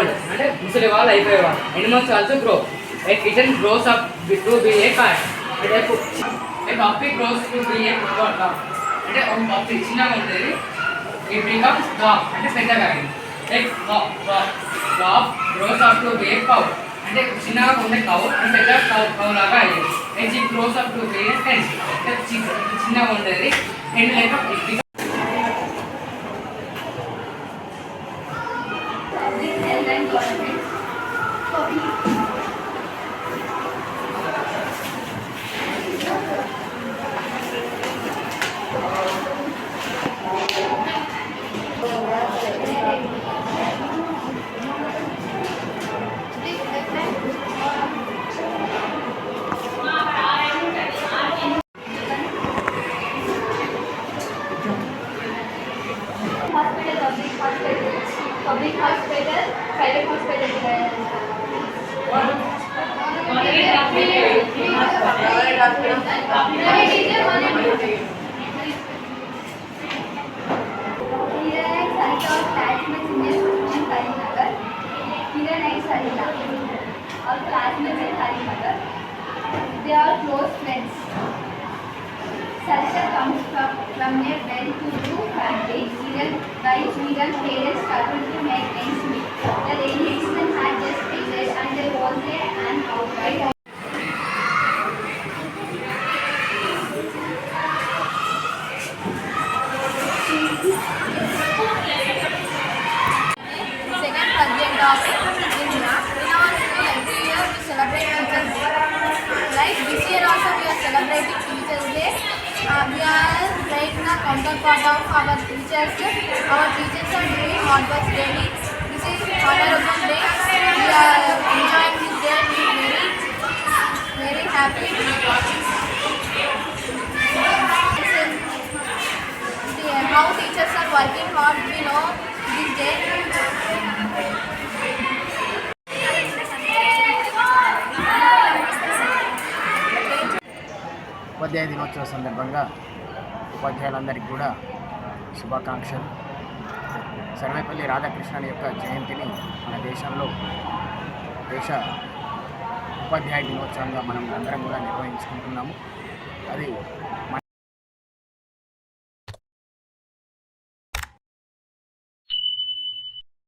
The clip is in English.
Old అంటే ముసలి వాళ్ళు అయిపోయేవాళ్ళు. Animals also grow. A kitten grows up to be a cat. A puppy grows to be a dog. అంటే ఒక పప్పి చిన్నగా ఉంటుంది, it becomes dog అంటే పెద్దగా అయింది. A dog grows up to be a cow. అంటే చిన్నగా ఉండే కౌ అంటే పెద్ద కౌ లాగా అయింది. A chick grows up to be a hen. అంటే చిన్నగా ఉండేది hen లేక it becomes public hospital, private hospital. Our classmates in Harinagar. They are close friends. Sarita comes from a well-to-do family. Neither parents struggled to make ends meet. The rainy season had just ended and there was an outright. Second subject of India. In our school, every year we celebrate Teachers Day. Like this year also we are celebrating Teachers Day. We are right now counterpart of our teachers. Our teachers are doing hard work daily. This is honorable day. We are enjoying this day and very happy. How teachers are working hard, we know this day. ఉపాధ్యాయ దినోత్సవ సందర్భంగా ఉపాధ్యాయులందరికీ కూడా శుభాకాంక్షలు. సర్వేపల్లి రాధాకృష్ణన్ యొక్క జయంతిని మన దేశంలో దేశ ఉపాధ్యాయ దినోత్సవంగా మనం అందరం కూడా నిర్వహించుకుంటున్నాము. అది